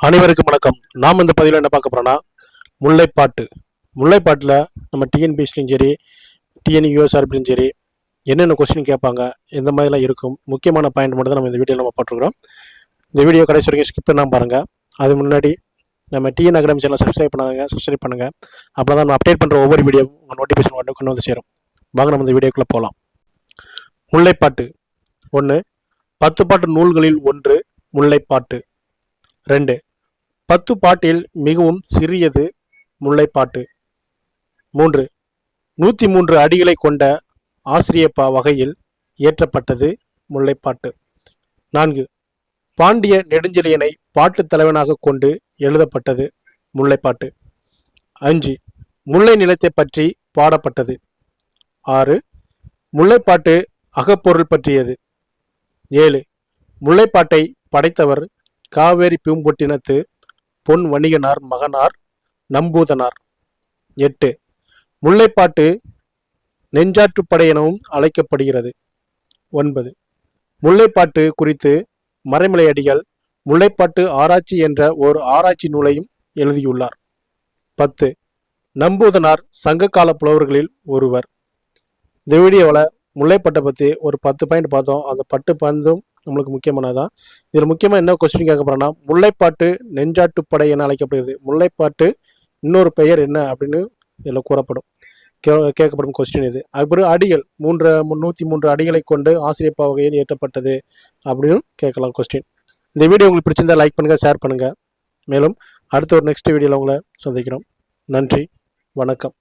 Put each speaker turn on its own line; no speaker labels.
அனைவருக்கும் வணக்கம். நாம் இந்த பதிவில் என்ன பார்க்க போகிறோன்னா, முல்லைப்பாட்டு. முல்லைப்பாட்டில் நம்ம டிஎன்பிஎஸ்லையும் சரி, டிஎன்யூஎஸ்ஆர்பிலையும் சரி, என்னென்ன கொஸ்டின் கேட்பாங்க, எந்த மாதிரிலாம் இருக்கும், முக்கியமான பாயிண்ட் மட்டும் தான் நம்ம இந்த வீடியோவில் நம்ம போட்டிருக்கிறோம். இந்த வீடியோ கடைசி வரைக்கும் ஸ்கிப் பண்ணாமல் பாருங்கள். அது முன்னாடி நம்ம டிஎன் அகாடமி சேனலை சப்ஸ்கிரைப் பண்ணுங்கள். அப்போ தான் நம்ம அப்டேட் பண்ணுற ஒவ்வொரு வீடியோ உங்கள் நோட்டிஃபிகேஷன் கொண்டு வந்து சேரும். வாங்க நம்ம இந்த வீடியோக்குள்ளே போகலாம். முல்லைப்பாட்டு 1. 10 பாட்டு நூல்களில் ஒன்று முல்லைப்பாட்டு. 2. 10 பாட்டில் மிகவும் சிறியது முல்லைப்பாட்டு. 3. 103 அடிகளை கொண்ட ஆசிரியப்பா வகையில் இயற்றப்பட்டது முல்லைப்பாட்டு. 4. பாண்டிய நெடுஞ்செழியனை பாட்டு தலைவனாக கொண்டு எழுதப்பட்டது முல்லைப்பாட்டு. 5. முல்லை நிலத்தை பற்றி பாடப்பட்டது. 6. முல்லைப்பாட்டு அகப்பொருள் பற்றியது. 7. முல்லைப்பாட்டை படைத்தவர் காவேரி பூம்பொட்டினத்து பொன் வணிகனார் மகனார் நம்பூதனார். 8. முல்லைப்பாட்டு நெஞ்சாற்றுப்படை எனவும் அழைக்கப்படுகிறது. 9. முல்லைப்பாட்டு குறித்து மறைமலை அடிகள் முல்லைப்பாட்டு ஆராய்ச்சி என்ற ஒரு ஆராய்ச்சி நூலையும் எழுதியுள்ளார். 10. நம்பூதனார் சங்ககால புலவர்களில் ஒருவர். இந்த வீடியோவில் முல்லைப்பாட்டை பற்றி ஒரு 10 பாயிண்ட் பார்த்தோம். அந்த 10 பாயிண்டும் நம்மளுக்கு முக்கியமானதான். இதில் முக்கியமாக என்ன கொஸ்டின் கேட்க போகிறோன்னா, முல்லைப்பாட்டு நெஞ்சாட்டுப்படை என அழைக்கப்படுகிறது. முல்லைப்பாட்டு இன்னொரு பெயர் என்ன அப்படின்னு இதில் கூறப்படும், கேட்கப்படும் கொஸ்டின் இது. அதுக்கப்புறம் அடிகள் 103 அடிகளை கொண்டு ஆசிரியப்பா வகையில் இயற்றப்பட்டது அப்படின்னு கேட்கலாம் கொஸ்டின். இந்த வீடியோ உங்களுக்கு பிடிச்சிருந்தா லைக் பண்ணுங்கள், ஷேர் பண்ணுங்கள். மேலும் அடுத்த ஒரு நெக்ஸ்ட் வீடியோவில் உங்களை சந்திக்கிறோம். நன்றி, வணக்கம்.